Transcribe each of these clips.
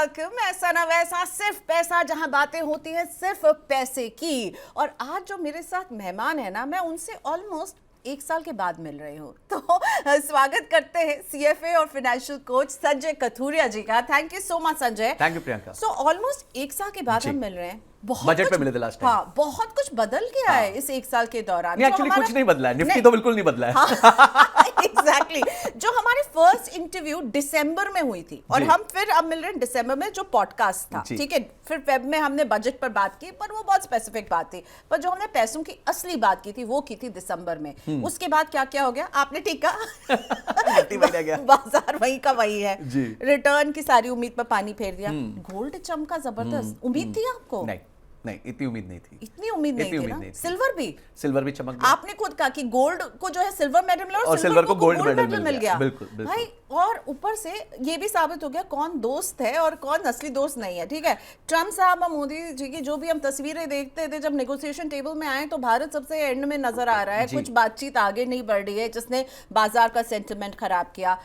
Welcome ऐसा ना वैसा सिर्फ पैसा, जहां बातें होती हैं सिर्फ पैसे की। और आज जो मेरे साथ मेहमान है ना, मैं उनसे ऑलमोस्ट 1 साल के बाद मिल रही हूँ। तो स्वागत करते हैं CFA और फाइनेंशियल कोच संजय कथुरिया जी का। Thank you so much Sanjay. Thank you Priyanka. So almost 1 साल के बाद हम मिल रहे हैं। बजट पे मिले थे लास्ट टाइम। हाँ, बहुत कुछ बदल गया है इस 1 साल के दौरान। नहीं, एक्चुअली कुछ नहीं बदला है, निफ्टी तो बिल्कुल नहीं बदला है। एग्जैक्टली जो हमारी फर्स्ट इंटरव्यू दिसंबर में हुई थी और हम फिर अब मिल रहे हैं दिसंबर में, जो पॉडकास्ट था, ठीक है। फिर फेब में हमने बजट पर बात की, पर वो बहुत स्पेसिफिक बात थी। पर जो हमने पैसों की असली बात की थी वो की थी दिसंबर में। उसके बाद क्या क्या हो गया आपने ठीक कहा। बाजार वही का वही है। रिटर्न की सारी उम्मीद पर पानी फेर दिया। गोल्ड चमका जबरदस्त। उम्मीद थी आपको? नहीं, इतनी उम्मीद नहीं थी। इतनी उम्मीद नहीं थी ना। सिल्वर भी चमक गया। आपने खुद कहा कि गोल्ड को जो है सिल्वर मेडल मिला और सिल्वर को गोल्ड मेडल मिल गया। बिल्कुल भाई, और ऊपर से ये भी साबित हो गया कौन दोस्त है और कौन असली दोस्त नहीं है। ठीक है, ट्रम्प साहब और मोदी जी की जो भी हम तस्वीरें देखते थे जब नेगोशिएशन टेबल में आए, तो भारत सबसे एंड में नजर आ रहा है। कुछ बातचीत आगे नहीं बढ़ रही है, जिसने बाजार का सेंटिमेंट खराब किया।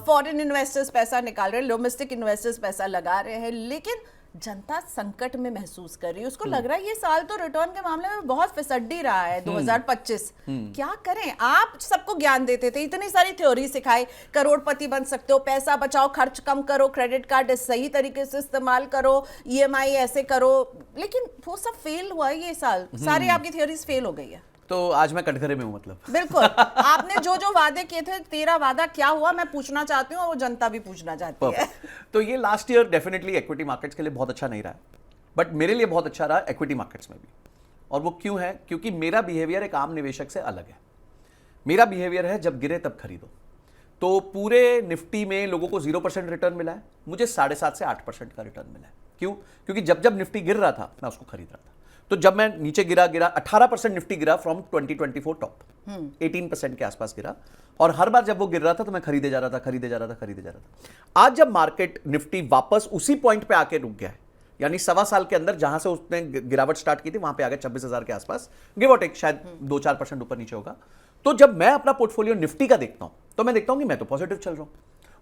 फॉरेन इन्वेस्टर्स पैसा निकाल रहे हैं, डोमेस्टिक इन्वेस्टर्स पैसा लगा रहे हैं, लेकिन जनता संकट में महसूस कर रही है। उसको लग रहा है ये साल तो रिटर्न के मामले में बहुत फिसड्डी रहा है 2025। क्या करें? आप सबको ज्ञान देते थे, इतनी सारी थ्योरी सिखाई, करोड़पति बन सकते हो, पैसा बचाओ, खर्च कम करो, क्रेडिट कार्ड सही तरीके से इस्तेमाल करो, EMI ऐसे करो, लेकिन वो सब फेल हुआ है ये साल। सारी आपकी थ्योरीज फेल हो गई है। तो आज मैं कटघरे में हूं, मतलब बिल्कुल। आपने जो जो वादे किए थे, तेरा वादा क्या हुआ मैं पूछना चाहती हूँ और वो जनता भी पूछना चाहती है। तो ये last year definitely equity markets के लिए बहुत अच्छा नहीं रहा, बट मेरे लिए बहुत अच्छा रहा इक्विटी मार्केट्स में भी। और वो क्यों है? क्योंकि मेरा बिहेवियर एक आम निवेशक से अलग है। मेरा बिहेवियर है जब गिरे तब खरीदो। तो पूरे निफ्टी में लोगों को 0% रिटर्न मिला है, मुझे 7.5 से 8% का रिटर्न मिला है। क्यों? क्योंकि जब जब निफ्टी गिर रहा था मैं उसको खरीद रहा था। तो जब मैं नीचे गिरा 18% निफ्टी गिरा फ्रॉम 2024 टॉप, 18% के आसपास गिरा, और हर बार जब वो गिर रहा था तो मैं खरीदे जा रहा था। आज जब मार्केट निफ्टी वापस उसी पॉइंट पे आके रुक गया है, यानी 1.25 साल के अंदर जहां से उसने गिरावट स्टार्ट की थी वहां पे आ गया 26,000 के आसपास, गिव और टेक, शायद 2-4% ऊपर नीचे होगा। तो जब मैं अपना पोर्टफोलियो निफ्टी का देखता हूं तो मैं देखता हूं कि मैं तो पॉजिटिव चल रहा हूं।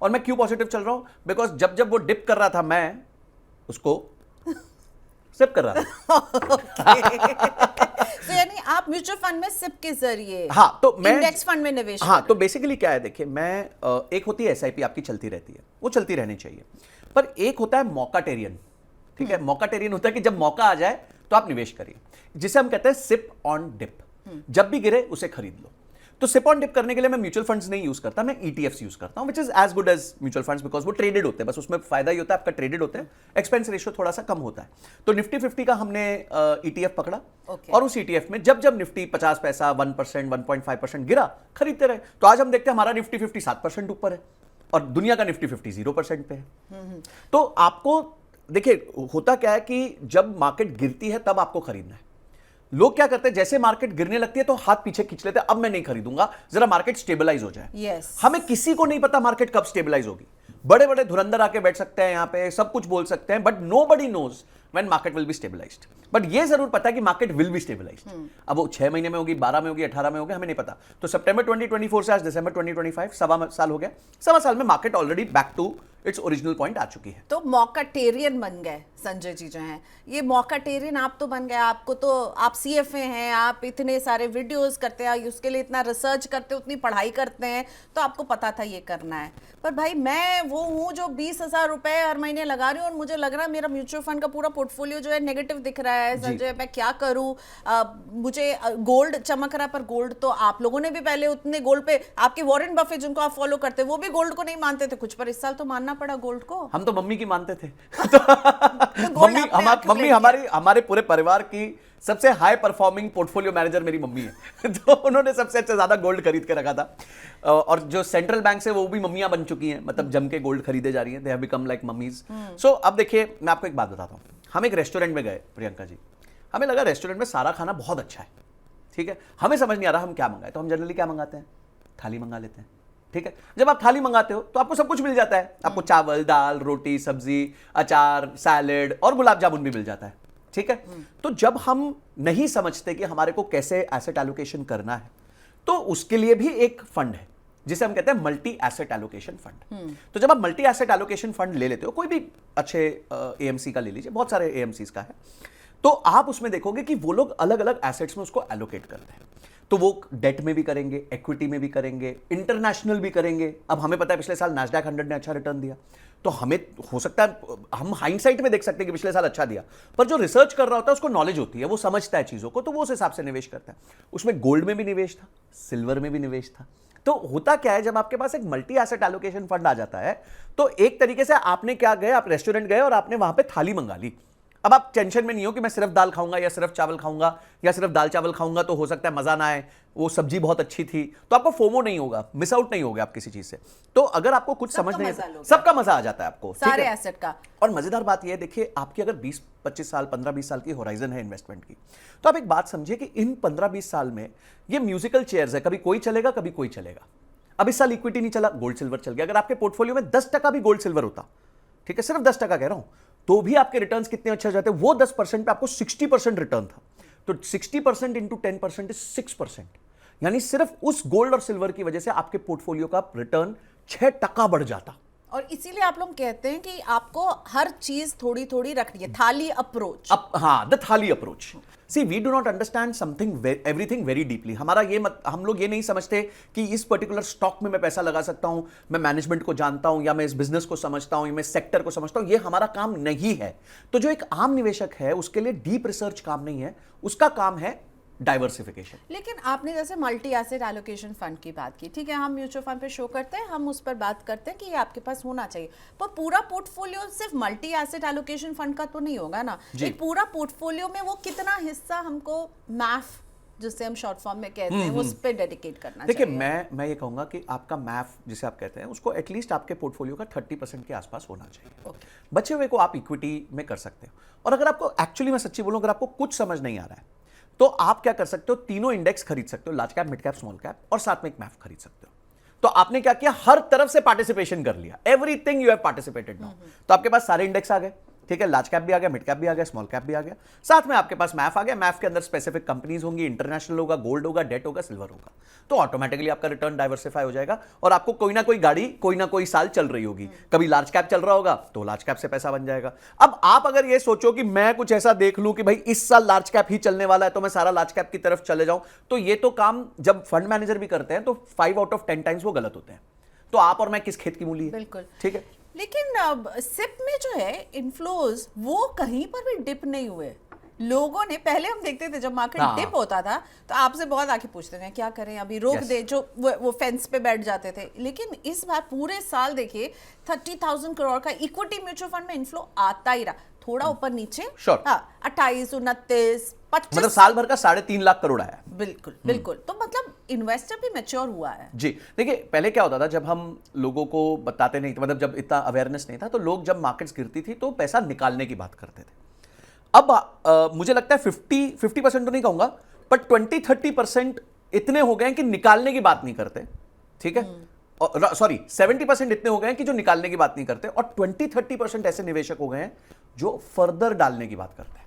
और मैं क्यों पॉजिटिव चल रहा हूं? बिकॉज जब जब वो डिप कर रहा था मैं उसको सिप कर रहा था। तो यानी आप म्यूचुअल फंड में सिप के जरिए, हाँ, तो मैं इंडेक्स फंड में निवेश, हाँ, तो बेसिकली क्या है, देखिए मैं एक होती है SIP, आपकी चलती रहती है, वो चलती रहनी चाहिए। पर एक होता है मौकाटेरियन। ठीक है, मौकाटेरियन होता है कि जब मौका आ जाए तो आप निवेश करिए, जिसे हम कहते हैं सिप ऑन डिप। जब भी गिरे उसे खरीद लो। तो सिप ऑन डिप करने के लिए मैं म्यूचुअल फंड्स नहीं यूज करता, मैं ETFs यूज करता हूं, which is as good as mutual funds, because वो ट्रेडेड होते हैं। बस उसमें फायदा ही होता है, आपका ट्रेडेड होते हैं, एक्सपेंस रेशियो थोड़ा सा कम होता है। तो निफ्टी 50 का हमने ETF पकड़ा, और उस ETF में जब जब निफ्टी 50 पैसा, 1%, 1.5% गिरा, खरीदते रहे। तो आज हम देखते हैं हमारा निफ्टी 50 7% ऊपर है और दुनिया का निफ्टी 50 0% पे है। तो आपको देखिए होता क्या है कि जब मार्केट गिरती है तब आपको खरीदना है। लोग क्या करते हैं, जैसे मार्केट गिरने लगती है तो हाथ पीछे खींच लेते हैं, अब मैं नहीं खरीदूंगा, जरा मार्केट स्टेबलाइज हो जाए। हमें किसी को नहीं पता मार्केट कब स्टेबलाइज होगी। बड़े बड़े धुरंधर आके बैठ सकते हैं यहां पे, सब कुछ बोल सकते हैं, but nobody knows when market will be stabilized. But ये जरूर पता है कि मार्केट विल बी स्टेबलाइज्ड। अब वो 6 महीने में होगी, 12 में होगी, 18 में होगी, हमें नहीं पता। तो सितंबर 2024 से आज दिसंबर 2025, 1.25 साल हो गया। 1.25 साल में market already back to its original point आ चुकी है। तो मौकाटेरियन बन गए संजय जी जो हैं, ये मौकाटेरियन आप तो बन गए। आपको तो, आप CFA हैं, आप इतने सारे वीडियोस करते हैं, उसके लिए इतना रिसर्च करते हैं, उतनी पढ़ाई करते हैं, तो आपको पता था ये करना है। पर भाई मैं वो हूँ जो 20,000 रुपए हर महीने लगा रही हूँ और मुझे लग रहा है मेरा म्यूचुअल फंड का पूरा पोर्टफोलियो जो है नेगेटिव दिख रहा है। संजय, मैं क्या करूँ? मुझे गोल्ड चमक रहा है, पर गोल्ड तो आप लोगों ने भी पहले उतने गोल्ड पे, आपके वॉरेन बफेट जिनको आप फॉलो करते हैं वो भी गोल्ड को नहीं मानते थे कुछ, पर इस साल तो मानना पड़ा गोल्ड को। हम तो मम्मी की मानते थे। मम्मी हमारे पूरे परिवार की सबसे हाई परफॉर्मिंग पोर्टफोलियो मैनेजर मेरी मम्मी है। तो उन्होंने सबसे अच्छा ज्यादा गोल्ड खरीद के रखा था। और जो सेंट्रल बैंक से वो भी मम्मियां बन चुकी हैं, मतलब जम के गोल्ड खरीदे जा रही हैं। They have become like mummies. So अब देखिए मैं आपको एक बात बताता हूं। हम एक रेस्टोरेंट में गए प्रियंका जी, हमें लगा रेस्टोरेंट में सारा खाना बहुत अच्छा है, ठीक है, हमें समझ नहीं आ रहा हम क्या मंगाए। तो हम जनरली क्या मंगाते हैं? थाली मंगा लेते हैं, ठीक है। जब आप थाली मंगाते हो तो आपको सब कुछ मिल जाता है, आपको चावल, दाल, रोटी, सब्जी, अचार, सैलेड और गुलाब जामुन भी मिल जाता है, ठीक है। तो जब हम नहीं समझते कि हमारे को कैसे एसेट एलोकेशन करना है, तो उसके लिए भी एक फंड है जिसे हम कहते हैं मल्टी एसेट एलोकेशन फंड। तो जब आप मल्टी एसेट एलोकेशन फंड ले लेते हो, कोई भी अच्छे एएमसी का ले लीजिए, बहुत सारे एएमसीज का है, तो आप उसमें देखोगे कि वो लोग अलग अलग एसेट्स में उसको एलोकेट करते हैं। तो वो डेट में भी करेंगे, इक्विटी में भी करेंगे, इंटरनेशनल भी करेंगे। अब हमें पता है पिछले साल नैस्डैक 100 ने अच्छा रिटर्न दिया, तो हमें हो सकता है हम हाइंडसाइट में देख सकते हैं कि पिछले साल अच्छा दिया, पर जो रिसर्च कर रहा होता है उसको नॉलेज होती है, वो समझता है चीजों को, तो वो उस हिसाब से निवेश करता है। उसमें गोल्ड में भी निवेश था, सिल्वर में भी निवेश था। तो होता क्या है, जब आपके पास एक मल्टी एसेट एलोकेशन फंड आ जाता है, तो एक तरीके से आपने क्या गए, आप रेस्टोरेंट गए और आपने वहां पे थाली मंगा ली। अब आप टेंशन में नहीं हो कि मैं सिर्फ दाल खाऊंगा या सिर्फ चावल खाऊंगा या सिर्फ दाल चावल खाऊंगा तो हो सकता है मजा ना आए, वो सब्जी बहुत अच्छी थी, तो आपको फोमो नहीं होगा, मिस आउट नहीं होगा आप किसी चीज से। तो अगर आपको कुछ समझ नहीं आता, सबका मजा आ जाता है आपको सारे एसेट का। और मजेदार बात यह है, देखिए आपकी अगर 20-25 साल 15-20 साल की होराइजन है इन्वेस्टमेंट की, तो आप एक बात समझिए कि इन 15-20 साल में ये म्यूजिकल चेयर्स है, कभी कोई चलेगा कभी कोई चलेगा। अब इस साल इक्विटी नहीं चला, गोल्ड सिल्वर चल गया। अगर आपके पोर्टफोलियो में 10% भी गोल्ड सिल्वर होता, ठीक है, सिर्फ 10% कह रहा हूं, तो भी आपके रिटर्न्स कितने अच्छे हो जाते हैं। वो 10% पे आपको 60% रिटर्न था, तो 60% इंटू 10% इज 6%, यानी सिर्फ उस गोल्ड और सिल्वर की वजह से आपके पोर्टफोलियो का रिटर्न 6% बढ़ जाता। और इसीलिए आप लोग कहते हैं कि आपको हर चीज थोड़ी थोड़ी रखनी है, थाली अप्रोच। हाँ, the thali approach. See we do not understand something everything very deeply. हमारा ये हम लोग ये नहीं समझते कि इस पर्टिकुलर स्टॉक में मैं पैसा लगा सकता हूं, मैं मैनेजमेंट को जानता हूं, या मैं इस बिजनेस को समझता हूं, या मैं सेक्टर को समझता हूं। ये हमारा काम नहीं है। तो जो एक आम निवेशक है उसके लिए डीप रिसर्च काम नहीं है, उसका काम है डाइवर्सिफिकेशन। लेकिन आपने जैसे मल्टी एसेट एलोकेशन फंड की बात की, ठीक है, हम म्यूचुअल फंड पे शो करते हैं, हम उस पर बात करते हैं कि ये आपके पास होना चाहिए, पर पूरा पोर्टफोलियो सिर्फ मल्टी एसेट एलोकेशन फंड का तो नहीं होगा ना। एक पूरा पोर्टफोलियो में वो कितना हिस्सा हमको मैफ, जिससे हम शॉर्ट फॉर्म में कहते हैं, उस पर डेडिकेट करना चाहिए। देखिए, मैं ये कहूंगा कि आपका मैफ जिसे आप कहते हैं उसको एटलीस्ट आपके पोर्टफोलियो का 30% के आसपास होना चाहिए। बचे हुए को आप इक्विटी में कर सकते हो। और अगर आपको एक्चुअली, मैं सच्ची बोलूं, अगर आपको कुछ समझ नहीं आ रहा है, तो आप क्या कर सकते हो, तीनों इंडेक्स खरीद सकते हो, large cap, mid cap, small cap, और साथ में एक मैफ खरीद सकते हो। तो आपने क्या किया, हर तरफ से पार्टिसिपेशन कर लिया, everything you have participated now. तो आपके पास सारे इंडेक्स आ गए, ठीक है, लार्ज कैप भी आ गया, मिड कैप भी आ गया, स्मॉल कैप भी आ गया, साथ में आपके पास मैफ आ गया। मैफ के अंदर स्पेसिफिक कंपनीज होंगी, इंटरनेशनल होगा, गोल्ड होगा, डेट होगा, सिल्वर होगा। तो ऑटोमेटिकली आपका रिटर्न डाइवर्सिफाई हो जाएगा, और आपको कोई ना कोई गाड़ी कोई ना कोई साल चल रही होगी। कभी लार्ज कैप चल रहा होगा तो लार्ज कैप से पैसा बन जाएगा। अब आप अगर ये सोचो कि मैं कुछ ऐसा देख लूं कि भाई इस साल लार्ज कैप ही चलने वाला है, तो मैं सारा लार्ज कैप की तरफ चले जाऊं, तो ये तो काम जब फंड मैनेजर भी करते हैं तो 5 आउट ऑफ 10 टाइम्स वो गलत होते हैं। तो आप और मैं किस खेत की मूली है? बिल्कुल, ठीक है। लेकिन अब सिप में जो है इनफ्लोज, वो कहीं पर भी डिप नहीं हुए। लोगों ने, पहले हम देखते थे जब मार्केट डिप होता था तो आपसे बहुत आके पूछते थे क्या करें, अभी रोक दे, जो वो फेंस पे बैठ जाते थे। लेकिन इस बार पूरे साल देखिए 30,000 करोड़ का इक्विटी म्यूचुअल फंड में इनफ्लो आता ही रहा, थोड़ा ऊपर नीचे, 28, 29, 25, मतलब साल भर का 3.5 लाख करोड़ आया। बिल्कुल बिल्कुल। तो मतलब इन्वेस्टर भी मैच्योर हुआ है। जी, देखिए पहले क्या होता था, जब हम लोगों को बताते नहीं थे, मतलब जब इतना अवेयरनेस नहीं था, तो लोग जब मार्केट्स गिरती थी तो पैसा निकालने की बात करते थे। अब मुझे लगता है 50% तो नहीं कहूंगा, पर 20-30% इतने हो गए हैं कि निकालने की बात नहीं करते, ठीक है, सॉरी 70% इतने हो गए हैं कि जो निकालने की बात नहीं करते, और 20-30% ऐसे निवेशक हो गए हैं जो फर्दर डालने की बात करते हैं।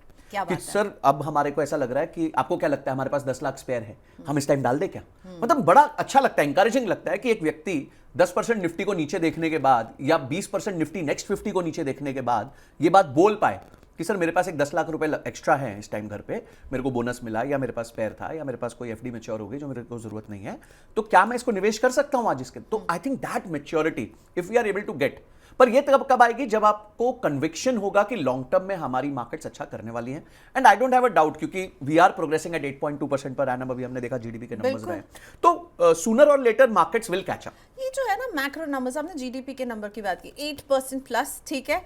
कि सर अब हमारे को ऐसा लग रहा है कि आपको क्या लगता है, हमारे पास 10 लाख स्पेयर है, हम इस टाइम डाल दे क्या? मतलब बड़ा अच्छा लगता है, इंकरेजिंग लगता है कि एक व्यक्ति 10% निफ्टी को नीचे देखने के बाद, या 20% निफ्टी नेक्स्ट 50 को नीचे देखने के बाद ये बात बोल पाए कि सर मेरे पास एक 10 लाख रुपए एक्स्ट्रा है इस टाइम घर पे, मेरे को बोनस मिला, या मेरे पास स्पेयर था, या मेरे पास कोई एफडी मैच्योर हो गई जो मेरे को जरूरत नहीं है, तो क्या मैं इसको निवेश कर सकता हूं आज इसके? तो I think that maturity if we are able to get, पर ये कब आएगी, जब आपको कन्विक्शन होगा कि लॉन्ग टर्म में हमारी मार्केट्स अच्छा करने वाली हैं। And I don't have a doubt, क्योंकि वी आर प्रोग्रेसिंग एट 8.2% पर एनम, अभी हमने देखा जीडीपी के नंबर्स रहे, तो सूनर और later markets will catch up. ये जो है ना मैक्रो नंबर्स, हमने जीडीपी के नंबर की बात की, 8% प्लस, ठीक है,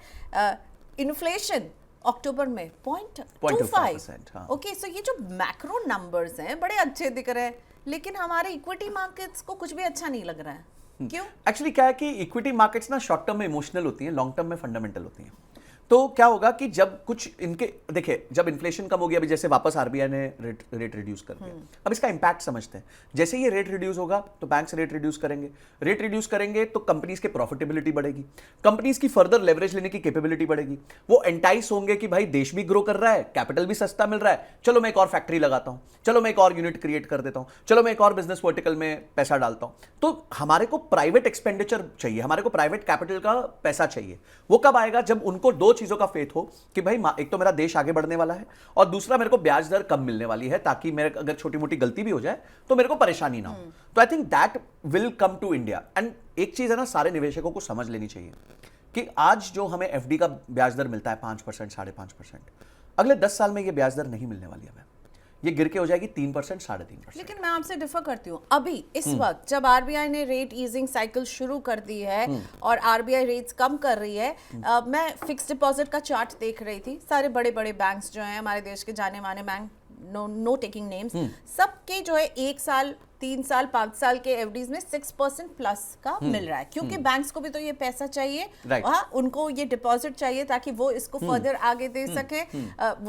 इन्फ्लेशन अक्टूबर में 0.25%। ओके, सो ये जो मैक्रो नंबर्स हैं बड़े अच्छे दिख रहे हैं, लेकिन हमारे इक्विटी मार्केट्स को कुछ भी अच्छा नहीं लग रहा है। क्यों? एक्चुअली क्या है कि इक्विटी मार्केट्स ना शॉर्ट टर्म में इमोशनल होती हैं, लॉन्ग टर्म में फंडामेंटल होती हैं। तो क्या होगा कि जब कुछ इनके देखिए जब इन्फ्लेशन कम हो गया, अभी जैसे वापस आरबीआई ने रेट रिड्यूस कर दिया, अब इसका इंपैक्ट समझते हैं। जैसे ये रेट रिड्यूस होगा तो बैंक्स रेट रिड्यूस करेंगे, रेट रिड्यूस करेंगे तो कंपनीज की प्रॉफिटेबिलिटी बढ़ेगी, कंपनीज की फर्दर लेवरेज लेने की कैपेबिलिटी बढ़ेगी, वो एंटाइस होंगे कि भाई देश भी ग्रो कर रहा है, कैपिटल भी सस्ता मिल रहा है, चलो मैं एक और फैक्ट्री लगाता हूं, चलो मैं एक और यूनिट क्रिएट कर देता हूं, चलो मैं एक और बिजनेस वर्टिकल में पैसा डालता हूं। तो हमारे को प्राइवेट एक्सपेंडिचर चाहिए, हमारे को प्राइवेट कैपिटल का पैसा चाहिए। वो कब आएगा? जब उनको दो चीजों का फेथ हो कि भाई एक तो मेरा देश आगे बढ़ने वाला है और दूसरा मेरे को ब्याज दर कम मिलने वाली है, ताकि मेरे अगर छोटी मोटी गलती भी हो जाए तो मेरे को परेशानी ना हो। तो I think that will come to India. And एक चीज है ना, सारे निवेशकों को समझ लेनी चाहिए कि आज जो हमें एफडी का ब्याज दर मिलता है 5%, 5.5%, अगले 10 साल में यह ब्याज दर नहीं मिलने वाली है, ये गिर के हो जाएगी 3%, 3.5%। लेकिन मैं आपसे डिफर करती हूँ, अभी इस वक्त जब आरबीआई ने रेट ईजिंग साइकिल शुरू कर दी है और आरबीआई रेट्स कम कर रही है, मैं फिक्स डिपॉजिट का चार्ट देख रही थी, सारे बड़े बड़े बैंक्स जो हैं हमारे देश के जाने माने बैंक, नो टेकिंग नेम्स, सबके जो है 1 साल 3 साल 5 साल के एफडीज में 6% प्लस का मिल रहा है, क्योंकि बैंक्स को भी तो ये पैसा चाहिए, उनको ये डिपॉजिट चाहिए ताकि वो इसको फर्दर आगे दे सके।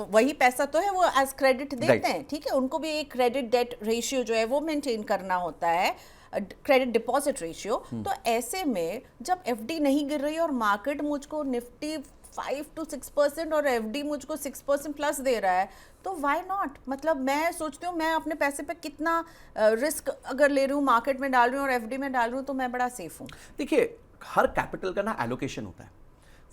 वही पैसा तो है वो एज क्रेडिट देते हैं, ठीक है, उनको भी एक क्रेडिट डेट रेशियो जो है वो मेंटेन करना होता है, क्रेडिट डिपॉजिट रेशियो। तो ऐसे में जब एफडी नहीं गिर रही और मार्केट मुझको निफ्टी 5 to 6% और एफडी मुझको 6% प्लस दे रहा है, तो व्हाई नॉट? मतलब मैं सोचती हूँ मैं अपने पैसे पे कितना रिस्क अगर ले रही हूँ, मार्केट में डाल रही हूँ और एफडी में डाल रही हूँ, तो मैं बड़ा सेफ हूँ। देखिए हर कैपिटल का ना एलोकेशन होता है।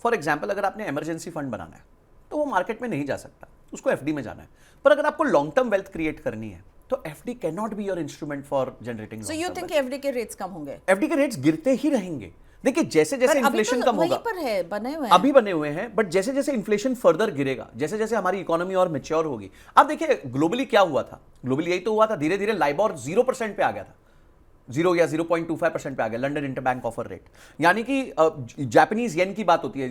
फॉर एग्जाम्पल अगर आपने इमरजेंसी फंड बनाना है तो वो मार्केट में नहीं जा सकता, उसको एफडी में जाना है। पर अगर आपको लॉन्ग टर्म वेल्थ क्रिएट करनी है तो FD can not be your instrument for generating. So you think FD के रेट्स कम होंगे? एफडी के रेट्स गिरते ही रहेंगे। देखिए जैसे जैसे इन्फ्लेशन कम होगा, पर है बने हुए हैं, अभी बने हुए हैं, बट जैसे जैसे इन्फ्लेशन फर्दर गिरेगा, जैसे जैसे हमारी इकोनॉमी और मैच्योर होगी। अब देखिए ग्लोबली क्या हुआ था, ग्लोबली यही तो हुआ था, धीरे धीरे लाइबोर 0% पे आ गया था, 0 या 0.25% पे आ गया, लंदन इंटरबैंक ऑफर रेट। यानी कि जापानीज येन की बात होती है,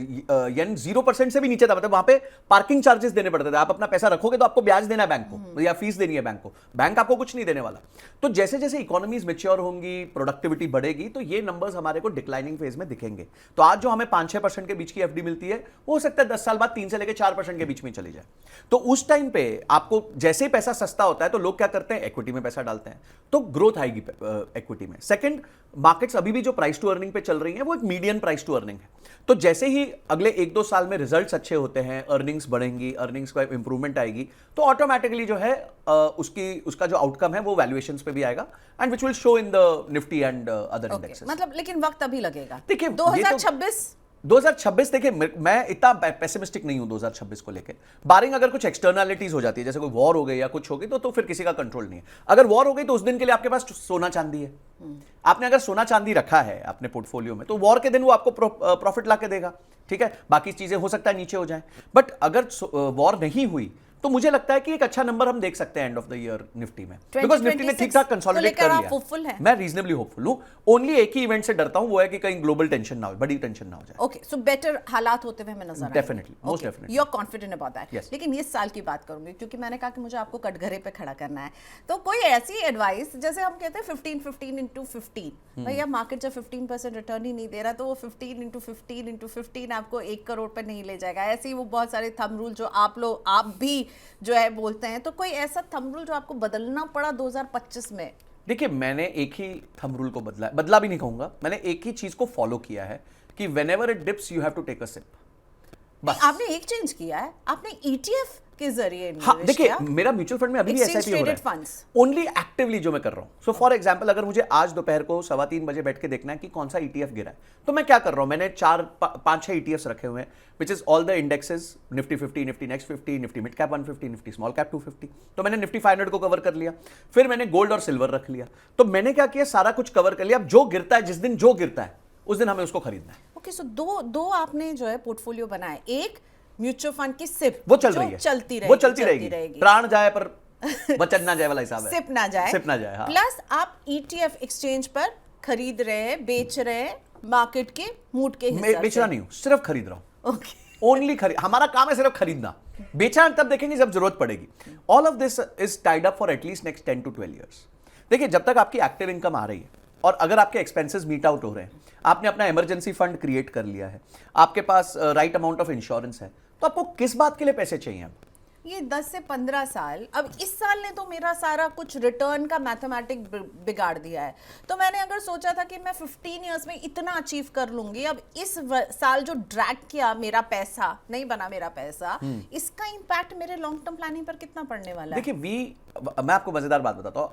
येन 0% से भी नीचे था, मतलब वहां पे पार्किंग चार्जेस देने पड़ते थे। आप अपना पैसा रखोगे तो आपको ब्याज देना है बैंक को, या फीस देनी है बैंक को, बैंक आपको कुछ नहीं देने वाला। तो जैसे जैसे इकोनॉमीज मैच्योर होंगी, प्रोडक्टिविटी बढ़ेगी, तो ये नंबर्स हमारे को डिक्लाइनिंग फेज में दिखेंगे। तो आज जो हमें 5-6% के बीच की एफडी मिलती है, वो हो सकता है 10 साल बाद 3 से लेकर 4% के बीच में चली जाए। तो उस टाइम पे आपको जैसे ही पैसा सस्ता होता है तो लोग क्या करते हैं, इक्विटी में पैसा डालते हैं, तो ग्रोथ आएगी इक्विटी में। सेकंड, मार्केट्स अभी भी जो प्राइस टू अर्निंग पे चल रही हैं वो एक मीडियन प्राइस टू अर्निंग है। तो जैसे ही अगले 1-2 साल में रिजल्ट्स अच्छे होते हैं, अर्निंग्स बढ़ेंगी, अर्निंग्स का इंप्रूवमेंट आएगी, तो ऑटोमेटिकली जो है उसका जो आउटकम है वो वैल्यूएशंस पे भी आएगा, and which will show in the Nifty and other indexes. मतलब लेकिन वक्त अभी लगेगा। देखिए 2026 देखिए मैं इतना पेसिमिस्टिक नहीं हूं 2026 को लेके, बारिंग अगर कुछ एक्सटर्नलिटीज हो जाती है, जैसे कोई वॉर हो गई या कुछ हो गई, तो फिर किसी का कंट्रोल नहीं है। अगर वॉर हो गई तो उस दिन के लिए आपके पास सोना चांदी है, आपने अगर सोना चांदी रखा है अपने पोर्टफोलियो में, तो वॉर के दिन वो आपको प्रॉफिट ला के देगा, ठीक है। बाकी चीजें हो सकता है नीचे हो जाए, बट अगर वॉर नहीं हुई तो मुझे लगता है कि एक अच्छा नंबर हम देख सकते हैं end of the year Nifty में, बिकॉज निफ्टी ने ठीक ठाक कंसोलिडेट कर लिया। मैं रीजनेबली होपफुल हूं। ओनली एक ही इवेंट से डरता हूं, वो है कि कहीं ग्लोबल टेंशन ना हो, बड़ी टेंशन ना हो जाए। ओके, सो बेटर हालात होते हुए हमें नजर आएंगे। Definitely, most definitely. You are confident about that. लेकिन इस साल की बात करूंगी क्योंकि मैंने कहा कि मुझे आपको कटघरे पे खड़ा करना है, तो कोई ऐसी एडवाइस, जैसे हम कहते हैं 15-15 भैया मार्केट जब 15% रिटर्न ही नहीं दे रहा, तो वो 15 आपको 1 करोड़ पे नहीं ले जाएगा। ऐसे ही वो बहुत सारे थंब रूल जो आप भी जो है बोलते हैं, तो कोई ऐसा थंब रूल जो आपको बदलना पड़ा 2025 में? देखिए मैंने एक ही थंब रूल को बदला भी नहीं कहूंगा, मैंने एक ही चीज को फॉलो किया है कि whenever it dips you have to take a sip. बस आपने एक चेंज किया है, आपने ईटीएफ के जरिए हाँ, देखिए मेरा म्यूचुअल फंड में अभी भी एसआईपी हो रहा है, ओनली एक्टिवली जो मैं कर रहा हूं। सो फॉर एग्जांपल अगर मुझे आज दोपहर को 3:15 बजे बैठ के देखना है कि कौन सा ईटीएफ गिरा है, तो मैं क्या कर रहा हूं, मैंने 4-5-6 ईटीएफ्स रखे हुए हैं, which is all the indexes, Nifty 50, Nifty next 50, Nifty mid cap 150, Nifty small cap 250। तो मैंने निफ्टी 500 को कवर कर लिया, फिर मैंने गोल्ड और सिल्वर रख लिया। तो मैंने क्या किया, सारा कुछ कवर कर लिया। अब जो गिरता है, जिस दिन जो गिरता है उस दिन हमें उसको खरीदना है। ओके, सो दो आपने जो है पोर्टफोलियो बनाए, एक म्यूचुअल फंड की सिप वो चल रही है, वो चलती रहेगी, प्राण जाए पर वचन ना जाए वाला हिसाब है, सिप ना जाए, हाँ। प्लस आप ईटीएफ एक्सचेंज पर खरीद रहे हैं, बेच रहे हैं, मार्केट के मूड के हिसाब से। बेचना नहीं हूं, सिर्फ खरीद रहा हूं। ओके, ओनली खरीद, हमारा काम है सिर्फ खरीदना, बेचना तब देखेंगे जब जरूरत पड़ेगी। All of this is tied up for at least next 10 to 12 years। देखिए जब तक आपकी एक्टिव इनकम आ रही है और अगर आपके एक्सपेंसेस मीट आउट हो रहे हैं, आपने अपना इमरजेंसी फंड क्रिएट कर लिया है, आपके पास राइट अमाउंट ऑफ इंश्योरेंस है, तो आपको किस बात के लिए पैसे चाहिए अब? ये 10 से 15 साल, अब इस साल ने तो मेरा सारा कुछ रिटर्न का मैथमेटिक बिगाड़ दिया है। तो मैंने अगर सोचा था कि मैं 15 इयर्स में इतना अचीव कर लूंगी, अब इस साल जो ड्रैग किया मेरा पैसा, नहीं बना मेरा पैसा, इसका इम्पैक्ट मेरे लॉन्ग टर्म प्लानिंग पर कितना पड़ने वाला है? देखिए मैं आपको मजेदार बात बताता हूँ।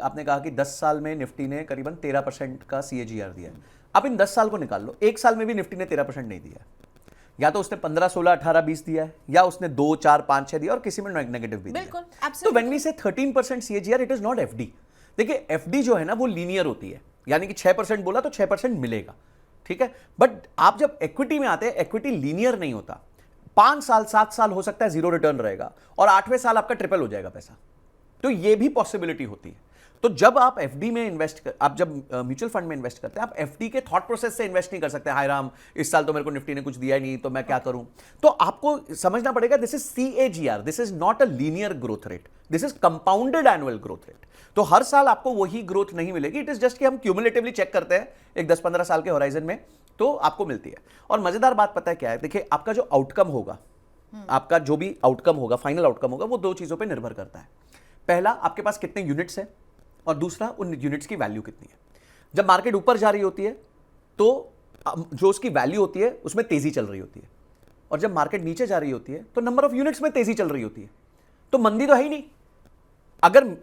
आपने कहा कि 10 साल में निफ्टी ने करीबन 13% का CAGR दिया है। आप इन 10 साल को निकाल लो, एक साल में भी निफ्टी ने 13% नहीं दिया है। या तो उसने 15, 16, 18, 20 दिया है, या उसने 2, 4, 5, 6 दिया और किसी में नेगेटिव भी दिया। बिल्कुल, तो व्हेन वी से 13% CAGR, it is not FD। देखिए FD जो है ना वो लीनियर होती है, यानी कि 6% बोला तो 6% मिलेगा, ठीक है। बट आप जब इक्विटी में आते हैं, इक्विटी लीनियर नहीं होता। 5 साल 7 साल हो सकता है जीरो रिटर्न रहेगा और 8वें साल आपका ट्रिपल हो जाएगा पैसा। तो ये भी पॉसिबिलिटी होती है। तो जब आप FD में आप जब म्यूचुअल फंड में इन्वेस्ट करते हैं, आप FD के थॉट प्रोसेस से इन्वेस्ट नहीं कर सकते। हाय राम, इस साल तो मेरे को निफ्टी ने कुछ दिया ही नहीं, तो मैं क्या करूं। तो आपको समझना पड़ेगा, this is CAGR, this is not a linear growth rate, this is compounded annual growth rate. तो हर साल आपको वही ग्रोथ नहीं मिलेगी। इट इज जस्ट कि हम क्यूमुलेटिवली चेक करते हैं एक 10-15 साल के होराइजन में, तो आपको मिलती है। और मजेदार बात पता है क्या है? देखिए, आपका जो आउटकम होगा, आपका जो भी आउटकम होगा, फाइनल आउटकम होगा, वो 2 चीजों पर निर्भर करता है। पहला, आपके पास कितने यूनिट्स है, और दूसरा, उन यूनिट्स की वैल्यू कितनी है। जब मार्केट ऊपर जा रही होती है तो जो उसकी वैल्यू होती है उसमें तेजी चल रही होती है, और जब मार्केट नीचे जा रही होती है तो नंबर ऑफ यूनिट्स में तेजी चल रही होती है। तो मंदी तो है ही नहीं। अगर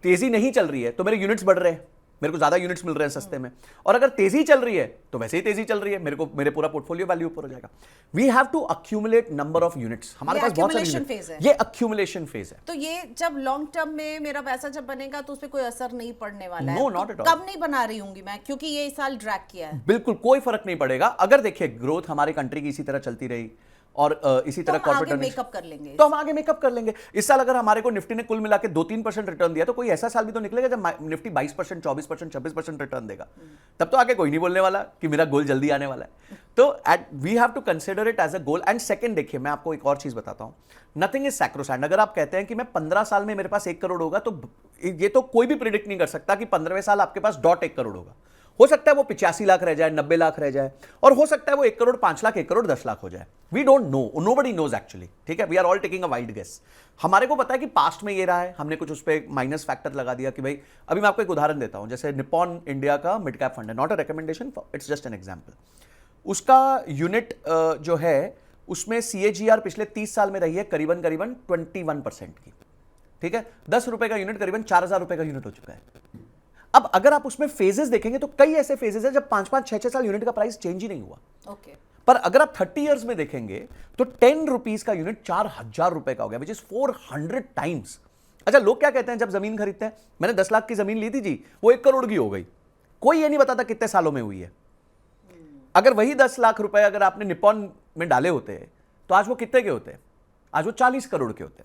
तेजी नहीं चल रही है तो मेरे यूनिट्स बढ़ रहे हैं, मेरे को ज्यादा यूनिट्स मिल रहे हैं सस्ते में, और अगर तेजी चल रही है तो वैसे ही तेजी चल रही है, मेरे पूरा पोर्टफोलियो वैल्यू ऊपर हो जाएगा। We have to accumulate number of units. हमारे पास बहुत सारे यूनिट्स है, ये अक्यूमुलेशन फेज है। तो ये जब लॉन्ग टर्म में मेरा पैसा जब बनेगा तो उस पर कोई असर नहीं पड़ने वाला है? No, not at all. कब नहीं बना रही हूंगी मैं, क्योंकि ये साल ड्रैग किया है। बिल्कुल कोई फर्क नहीं पड़ेगा। अगर देखिए ग्रोथ हमारे कंट्री की इसी तरह चलती रही और इसी तरह कॉर्पोरेट मेकअप कर लेंगे, तो हम आगे मेकअप कर लेंगे। इस साल अगर हमारे को निफ्टी ने कुल मिला के 2-3% रिटर्न दिया, तो कोई ऐसा साल भी तो निकलेगा जब निफ्टी 22%, 24%, 26% रिटर्न देगा। तब तो आगे कोई नहीं बोलने वाला कि मेरा गोल जल्दी आने वाला है। तो we have to consider it as a goal. And second, देखिए मैं आपको एक और चीज बताता हूं, नथिंग इज सैक्रोसैंड। अगर आप कहते हैं कि मैं 15 साल में मेरे पास 1 करोड़ होगा, तो ये तो कोई भी प्रिडिक्ट नहीं कर सकता कि 15वें साल आपके पास .1 करोड़ होगा। हो सकता है वो 85 लाख रह जाए, 90 लाख रह जाए, और हो सकता है वो 1 करोड़ 5 लाख, 1 करोड़ 10 लाख हो जाए। We don't know, nobody knows actually, ठीक है। We are all taking a wild guess. हमारे को पता है कि पास्ट में ये रहा है, हमने कुछ उस पर माइनस फैक्टर लगा दिया कि भाई, अभी मैं आपको एक उदाहरण देता हूं, जैसे निप्पॉन इंडिया का मिड कैप फंड है, not a recommendation, it's just an example. उसका यूनिट जो है उसमें CAGR पिछले 30 साल में रही है करीबन 21% की, ठीक है। 10 रुपए का यूनिट करीबन 4000 रुपए का यूनिट हो चुका है। अब अगर आप उसमें फेजेस देखेंगे तो कई ऐसे फेजेस हैं जब 5-5, 6-6 साल यूनिट का प्राइस चेंज ही नहीं हुआ। ओके। पर अगर आप 30 इयर्स में देखेंगे तो 10 रुपीज का यूनिट 4000 रुपए का हो गया, विच इज 400 टाइम्स। अच्छा, लोग क्या कहते हैं जब जमीन खरीदते हैं, मैंने 10 लाख की जमीन ली थी जी, वो 1 करोड़ की हो गई। कोई ये नहीं बताता कितने सालों में हुई है। अगर वही 10 लाख रुपए अगर आपने निप्पॉन में डाले होते तो आज वो कितने के होते? आज वो 40 करोड़ के होते।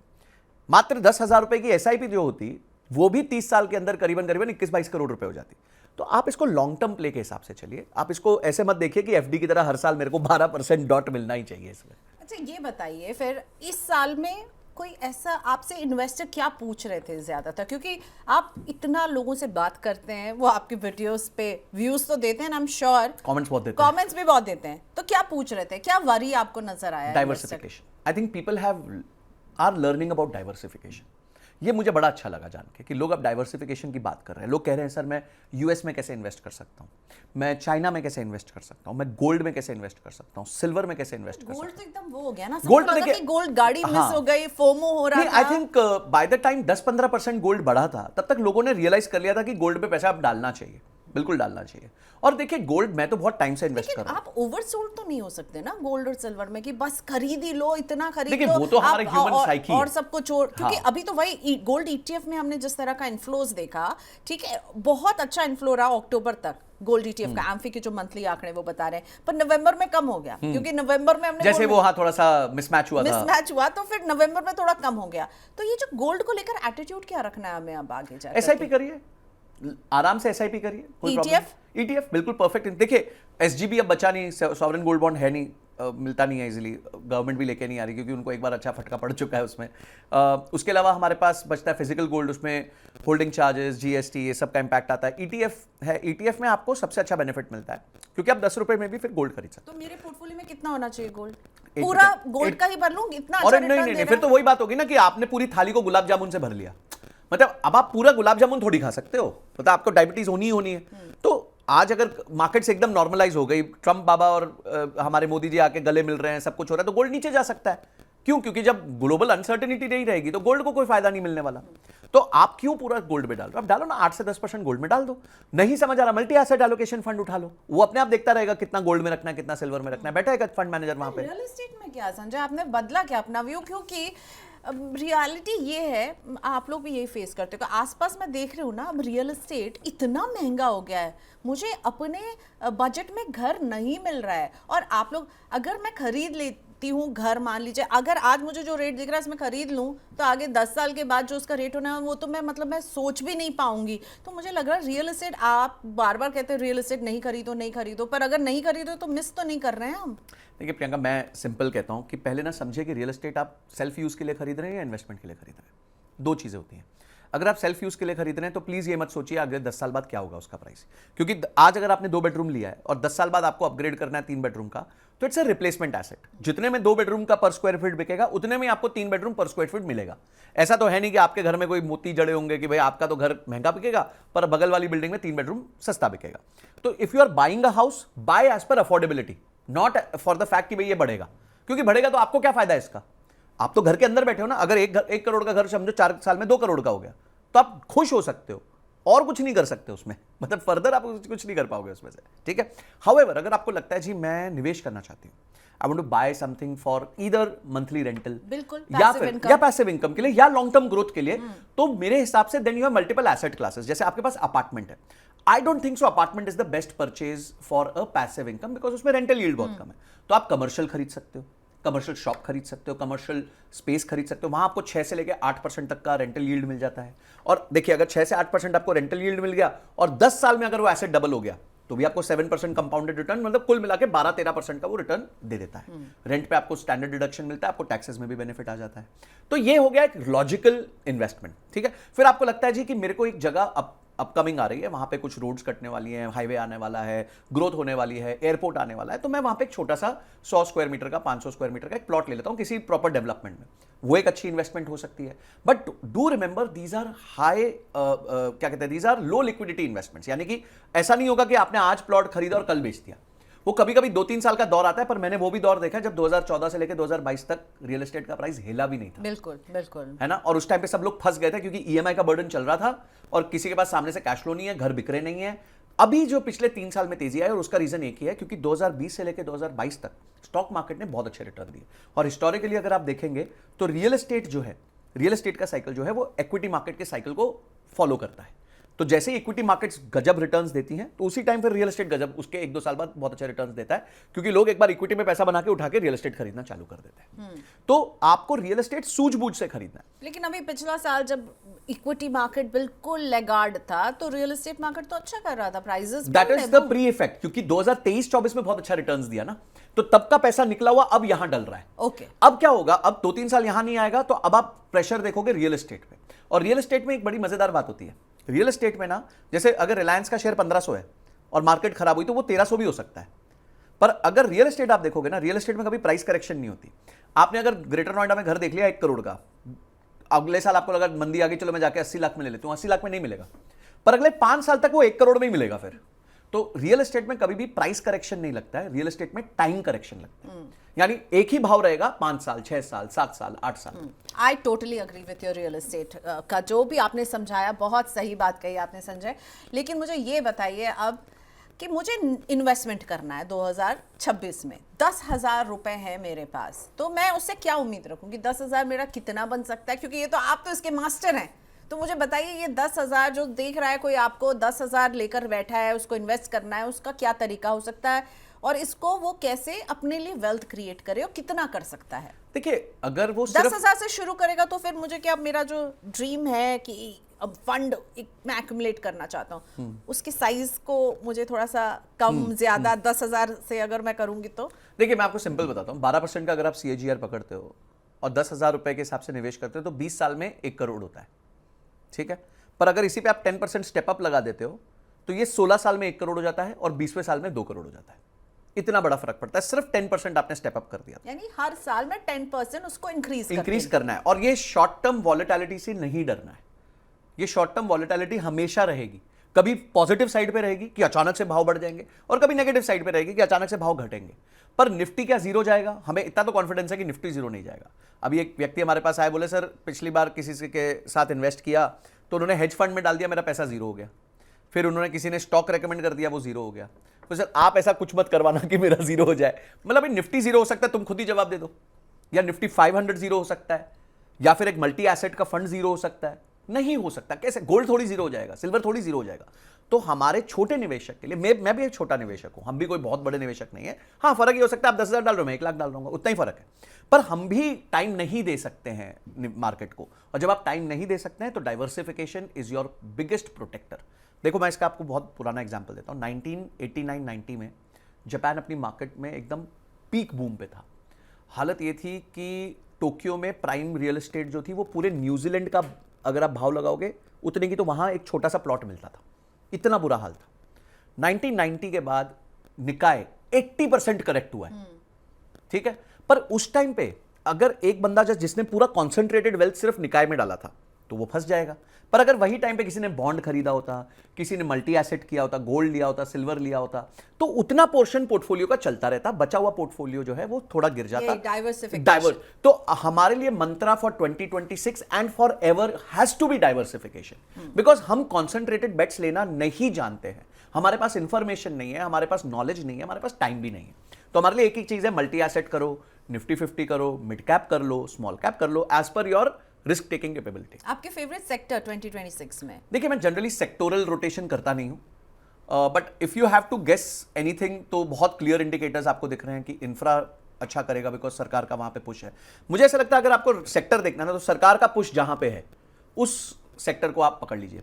मात्र 10,000 रुपए की SIP जो होती, वो भी 30 साल के अंदर करीबन 21-22 करोड़ रुपए हो जाती। तो आप इसको लॉन्ग टर्म प्ले के हिसाब से चलिए। आप इसको ऐसे मत देखिए कि FD की तरह हर साल मेरे को 12% डॉट मिलना ही चाहिए इसमें। अच्छा, ये बताइए फिर इस साल में कोई ऐसा आपसे इन्वेस्टर क्या पूछ रहे थे ज्यादातर, क्योंकि आप इतना लोगों से बात करते हैं, वो आपकी वीडियोस पे व्यूज तो देते हैं, आई एम श्योर कमेंट्स बहुत देते हैं, कमेंट्स भी बहुत देते हैं, तो क्या पूछ रहे थे, क्या वरी आपको नजर आया? Diversification. I think people are learning about diversification. ये मुझे बड़ा अच्छा लगा जान के कि लोग अब डाइवर्सिफिकेशन की बात कर रहे हैं। लोग कह रहे हैं सर मैं US में कैसे इन्वेस्ट कर सकता हूँ, मैं चाइना में कैसे इन्वेस्ट कर सकता हूँ, मैं गोल्ड में कैसे इन्वेस्ट कर सकता हूँ, सिल्वर में कैसे इन्वेस्ट कर सकता हूँ। गोल्ड तो एकदम वो हो गया ना, गोल्ड तो देखिए, गोल्ड गाड़ी मिस हो गई, फोमो हो रहा था। I think by the time 10-15% gold बढ़ा था, तब तक लोगों ने रियलाइज कर लिया था कि गोल्ड पे पैसा अब डालना चाहिए, बिल्कुल डालना चाहिए। और देखिए गोल्ड मैं तो बहुत टाइम से इन्वेस्ट कर रहा हूं। आप ओवरसोल्ड तो नहीं हो सकते ना गोल्ड और सिल्वर में कि बस खरीद ही लो, इतना खरीद लो। देखिए वो तो हमारे ह्यूमन साइकी है और सबको छोड़, क्योंकि अभी तो वही गोल्ड ETF में हमने जिस तरह का इन्फ्लोज देखा, ठीक है, बहुत अच्छा इन्फ्लो रहा अक्टूबर तक गोल्ड ETF का। एम्फी के जो मंथली आंकड़े वो बता रहे हैं, पर नवंबर में कम हो गया, क्योंकि नवंबर में हमने जैसे वो थोड़ा सा मिसमैच हुआ तो फिर नवंबर में थोड़ा कम हो गया। तो ये जो गोल्ड को लेकर एटीट्यूड क्या रखना है हमें अब आगे जाकर? SIP करिए, आराम से एसआईपी करिए, कोई ETF? ईटीएफ बिल्कुल परफेक्ट। देखिए एसजीबी अब बचा नहीं, सॉवरेन गोल्ड बॉन्ड है नहीं, मिलता नहीं है इजीली, गवर्नमेंट भी लेके नहीं आ रही क्योंकि उनको एक बार अच्छा फटका पड़ चुका है उसमें। उसके अलावा हमारे पास बचता है फिजिकल गोल्ड, उसमें होल्डिंग चार्जेस, जीएसटी, ये सब का इंपैक्ट आता है। ईटीएफ है, ईटीएफ में आपको सबसे अच्छा बेनिफिट मिलता है क्योंकि आप 10 रुपए में भी फिर गोल्ड खरीद सकते तो मेरे पोर्टफोलियो में कितना होना चाहिए गोल्ड? 8%, पूरा गोल्ड का ही भर लूं? इतना हो। और अच्छा नहीं नहीं रिटर्न नहीं, दे फिर रहा तो वही बात होगी ना कि आपने पूरी थाली को गुलाब जामुन से भर लिया। मतलब अब आप पूरा गुलाब जामुन थोड़ी खा सकते हो, मतलब आपको डायबिटीज होनी ही होनी है। तो आज अगर मार्केट्स एकदम नॉर्मलाइज हो गई, ट्रम्प बाबा और हमारे मोदी जी आके गले मिल रहे हैं, सब कुछ हो रहा है, तो गोल्ड नीचे जा सकता है। क्यों? क्योंकि जब ग्लोबल अनसर्टेनिटी नहीं रहेगी तो गोल्ड को कोई फायदा नहीं मिलने वाला। तो आप क्यों पूरा गोल्ड में डाल रहे हो? आप डालो ना 8 से 10% गोल्ड में डाल दो। नहीं समझ आ रहा, मल्टी एसेट एलोकेशन फंड उठा लो, वो अपने आप देखता रहेगा कितना गोल्ड में रखना है, कितना सिल्वर में रखना है, बैठा है फंड मैनेजर वहां पे। रियल एस्टेट में क्या संजय, आपने बदला क्या अपना व्यू? क्योंकि रियलिटी ये है, आप लोग भी यही फेस करते हो, आसपास मैं देख रही हूँ ना, अब रियल एस्टेट इतना महंगा हो गया है, मुझे अपने बजट में घर नहीं मिल रहा है। और आप लोग, अगर मैं खरीद लेती हूँ घर, मान लीजिए अगर आज मुझे जो रेट दिख रहा है इसमें खरीद लूँ, तो आगे 10 साल के बाद जो उसका रेट होना है वो तो मैं, मतलब मैं सोच भी नहीं पाऊंगी। तो मुझे लग रहा है रियल एस्टेट, आप बार बार कहते हैं रियल एस्टेट नहीं खरीदो नहीं खरीदो, पर अगर नहीं खरीदो तो मिस तो नहीं कर रहे हैं हम? देखिए प्रियंका, मैं सिंपल कहता हूं कि पहले ना समझिए कि रियल एस्टेट आप सेल्फ यूज के लिए खरीद रहे हैं या इन्वेस्टमेंट के लिए खरीद रहे हैं। दो चीजें होती हैं। अगर आप सेल्फ यूज के लिए खरीद रहे हैं तो प्लीज ये मत सोचिए अगले 10 साल बाद क्या होगा उसका प्राइस, क्योंकि आज अगर आपने 2 बेडरूम लिया है और 10 साल बाद आपको अपग्रेड करना है 3 बेडरूम का, तो इट्स अ रिप्लेसमेंट एसेट। जितने में 2 बेडरूम का पर स्क्वायर फीट बिकेगा उतने में आपको 3 बेडरूम पर स्क्वायर फीट मिलेगा। ऐसा तो है नहीं कि आपके घर में कोई मोती जड़े होंगे कि भाई आपका तो घर महंगा बिकेगा पर बगल वाली बिल्डिंग में 3 बेडरूम सस्ता बिकेगा। तो if you are buying a house, buy as per affordability, not for the fact कि भाई ये बढ़ेगा, क्योंकि बढ़ेगा तो आपको क्या फायदा है इसका? आप तो घर के अंदर बैठे हो ना। अगर 1 करोड़ का घर समझो 4 साल में 2 करोड़ का हो गया तो आप खुश हो सकते हो और कुछ नहीं कर सकते उसमें, मतलब फर्दर आप कुछ नहीं कर पाओगे उसमें से, ठीक है। हाउएवर अगर आपको लगता है जी मैं निवेश करना चाहती हूँ, I want to buy something for either monthly rental, बिल्कुल, या passive फिर income। या पैसिव इनकम के लिए या लॉन्ग टर्म ग्रोथ के लिए, तो मेरे हिसाब से then you have multiple asset classes. जैसे आपके पास अपार्टमेंट है, I don't think so apartment is the best purchase for a passive income, because उसमें रेंटल यील्ड बहुत कम है। तो आप कमर्शियल खरीद सकते हो, कमर्शियल शॉप खरीद सकते हो, कमर्शियल स्पेस खरीद सकते हो, वहां आपको 6 से लेकर 8% तक का रेंटल यील्ड मिल जाता है। और देखिए अगर 6 से 8% आपको रेंटल यील्ड मिल गया और 10 साल में अगर वो एसेट डबल हो गया तो भी आपको 7% कंपाउंडेड रिटर्न, मतलब कुल मिला के 12-13% का वो रिटर्न दे देता है। रेंट पे आपको स्टैंडर्ड डिडक्शन मिलता है, आपको टैक्सेस में भी बेनिफिट आ जाता है। तो ये हो गया एक लॉजिकल इन्वेस्टमेंट, ठीक है। फिर आपको लगता है जी कि मेरे को एक जगह अपकमिंग आ रही है, वहां पे कुछ रोड्स कटने वाली हैं, हाईवे आने वाला है, ग्रोथ होने वाली है, एयरपोर्ट आने वाला है, तो मैं वहां पे एक छोटा सा 100 स्क्वायर मीटर का, 500 स्क्वायर मीटर का एक प्लॉट ले लेता हूं किसी प्रॉपर डेवलपमेंट में। वो एक अच्छी इन्वेस्टमेंट हो सकती है। But do remember these are high, क्या कहते हैं, these are low liquidity investments. यानी कि ऐसा नहीं होगा कि आपने आज प्लॉट खरीदा और कल बेच दिया। वो कभी कभी 2-3 साल का दौर आता है, पर मैंने वो भी दौर देखा जब 2014 से लेकर 2022 तक रियल एस्टेट का प्राइस हिला भी नहीं था। बिल्कुल बिल्कुल, है ना। और उस टाइम पे सब लोग फंस गए थे क्योंकि ईएमआई का बर्डन चल रहा था और किसी के पास सामने से कैश फ्लो नहीं है, घर बिक रहे नहीं है। अभी जो पिछले 3 साल में तेजी आई, और उसका रीजन एक ही है, क्योंकि 2020 से लेकर 2022 तक स्टॉक मार्केट ने बहुत अच्छे रिटर्न दिए। और हिस्टोरिकली अगर आप देखेंगे तो रियल एस्टेट जो है, रियल एस्टेट का साइकिल जो है वो इक्विटी मार्केट के साइकिल को फॉलो करता है। तो जैसे ही इक्विटी मार्केट्स गजब रिटर्न्स देती हैं तो उसी टाइम फिर रियल एस्टेट गजब उसके 1-2 साल बाद बहुत अच्छा रिटर्न्स देता है, क्योंकि लोग एक बार इक्विटी में पैसा बना के उठा के रियल एस्टेट खरीदना चालू कर देते हैं। तो आपको रियल एस्टेट सूझबूझ से खरीदना है। लेकिन अभी पिछला साल जब इक्विटी मार्केट बिल्कुल लैगार्ड था तो रियल एस्टेट मार्केट तो अच्छा कर रहा था, prices that is the pre effect, क्योंकि 2023-24 में बहुत अच्छा रिटर्न्स दिया ना, तो तब का पैसा निकला हुआ अब यहां डल रहा है। ओके, अब क्या होगा, अब 2-3 साल यहां नहीं आएगा तो अब आप प्रेशर देखोगे रियल एस्टेट पे। और रियल एस्टेट में एक बड़ी मजेदार बात होती है, रियल एस्टेट में ना, जैसे अगर रिलायंस का शेयर 1500 है और मार्केट खराब हुई तो वो 1300 भी हो सकता है। पर अगर रियल एस्टेट आप देखोगे ना, रियल एस्टेट में कभी प्राइस करेक्शन नहीं होती। आपने अगर ग्रेटर नोएडा में घर देख लिया 1 करोड़ का, अगले साल आपको लगा मंदी आ गई, चलो मैं जाके 80 लाख में ले लेता हूं, 80 लाख में नहीं मिलेगा, पर अगले 5 साल तक वो 1 करोड़ में ही मिलेगा फिर। तो रियल एस्टेट में कभी भी प्राइस करेक्शन नहीं लगता है, रियल एस्टेट में टाइम करेक्शन लगता है। यानी एक ही भाव रहेगा 5 साल, 6 साल, 7 साल, 8 साल। I totally agree with your real estate का जो भी आपने समझाया, बहुत सही बात कही आपने संजय। लेकिन मुझे ये बताइए अब कि मुझे इन्वेस्टमेंट करना है 2026 में, 10,000 रुपए है मेरे पास, तो मैं उससे क्या उम्मीद रखूं कि 10,000 मेरा कितना बन सकता है? क्योंकि ये तो आप तो इसके मास्टर हैं, तो मुझे बताइए ये 10,000 जो देख रहा है कोई, आपको 10,000 लेकर बैठा है, उसको इन्वेस्ट करना है, उसका क्या तरीका हो सकता है और इसको वो कैसे अपने लिए वेल्थ क्रिएट करे और कितना कर सकता है? देखिए अगर वो सिर्फ 10,000 से शुरू करेगा तो फिर मुझे क्या, मेरा जो ड्रीम है कि फंड मैं एक्यूमुलेट करना चाहता हूँ, उसकी साइज को मुझे थोड़ा सा कम ज्यादा 10,000 से अगर मैं करूंगी तो? देखिए मैं आपको सिंपल बताता हूँ, 12% का अगर आप CAGR पकड़ते हो और 10,000 रुपए के हिसाब से निवेश करते हो तो 20 साल में 1 करोड़ होता है, ठीक है। पर अगर इसी पे आप 10% स्टेप अप लगा देते हो तो ये 16 साल में 1 करोड़ हो जाता है और 20वें साल में 2 करोड़ हो जाता है। इतना बड़ा फर्क पड़ता है, सिर्फ 10% आपने स्टेप अप कर दिया, यानी हर साल में 10% उसको इंक्रीज करना है। और ये शॉर्ट टर्म वॉलेटिलिटी से नहीं डरना है, ये शॉर्ट टर्म वॉलेटिलिटी हमेशा रहेगी। कभी पॉजिटिव साइड पे रहेगी कि अचानक से भाव बढ़ जाएंगे, और कभी नेगेटिव साइड पे रहेगी कि अचानक से भाव घटेंगे। पर निफ्टी क्या जीरो जाएगा? हमें इतना तो कॉन्फिडेंस है कि निफ्टी जीरो नहीं जाएगा। अभी एक व्यक्ति हमारे पास आए, बोले सर पिछली बार किसी के साथ इन्वेस्ट किया तो उन्होंने हेज फंड में डाल दिया, मेरा पैसा जीरो हो गया। फिर उन्होंने किसी ने स्टॉक रेकमेंड कर दिया, वो जीरो हो गया। तो सर आप ऐसा कुछ मत करवाना कि मेरा जीरो हो जाए। मतलब निफ्टी जीरो हो सकता है, तुम खुद ही जवाब दे दो। या निफ्टी 500 जीरो हो सकता है, या फिर एक मल्टी एसेट का फंड जीरो हो सकता है। नहीं हो सकता। कैसे? गोल्ड थोड़ी जीरो हो जाएगा, सिल्वर थोड़ी जीरो हो जाएगा। तो हमारे छोटे निवेशक के लिए, मैं भी एक छोटा निवेशक हूं, हम भी कोई बहुत बड़े निवेशक नहीं है। हाँ, फर्क ये हो सकता है आप 10,000 डाल रहे हो, मैं 1 लाख डाल रहा हूँ, उतना ही फर्क है। पर हम भी टाइम नहीं दे सकते हैं मार्केट को, और जब आप टाइम नहीं दे सकते हैं तो diversification is your biggest protector. देखो मैं इसका आपको बहुत पुराना एग्जाम्पल देता हूँ। 1989-90 में जापान अपनी मार्केट में एकदम पीक बूम पे था। हालत ये थी कि टोक्यो में प्राइम रियल एस्टेट जो थी वो पूरे न्यूजीलैंड का अगर आप भाव लगाओगे उतने की तो वहां एक छोटा सा प्लॉट मिलता था। इतना बुरा हाल था। 1990 के बाद निकाय 80% करेक्ट हुआ है, ठीक है। पर उस टाइम पे अगर एक बंदा जिसने पूरा कॉन्सेंट्रेटेड वेल्थ सिर्फ निकाय में डाला था तो वो फंस जाएगा। पर अगर वही टाइम पे किसी ने बॉन्ड खरीदा होता, किसी ने मल्टी एसेट किया होता, गोल्ड लिया होता, सिल्वर लिया होता, तो उतना पोर्शन पोर्टफोलियो का चलता रहता। बचा हुआ पोर्टफोलियो जो है वो थोड़ा गिर जाता। डाइवर्स। तो हमारे लिए mantra for 2026 and forever has to be diversification, because हम कॉन्सेंट्रेटेड बेट्स लेना नहीं जानते हैं। हमारे पास इंफॉर्मेशन नहीं है, हमारे पास नॉलेज नहीं है, हमारे पास टाइम भी नहीं है। तो हमारे लिए एक ही चीज है, मल्टी एसेट करो, निफ्टी 50 करो, मिड कैप कर लो, स्मॉल कैप कर लो, as per your risk taking capability. आपके फेवरेट सेक्टर 2026 में? देखिए मैं जनरली सेक्टोरल रोटेशन करता नहीं हूं, but if you have to guess anything तो बहुत क्लियर इंडिकेटर्स आपको दिख रहे हैं कि इंफ्रा अच्छा करेगा, बिकॉज सरकार का वहां पे पुश है। मुझे ऐसा लगता है अगर आपको सेक्टर देखना है ना तो सरकार का पुश जहां पे है उस सेक्टर को आप पकड़ लीजिए,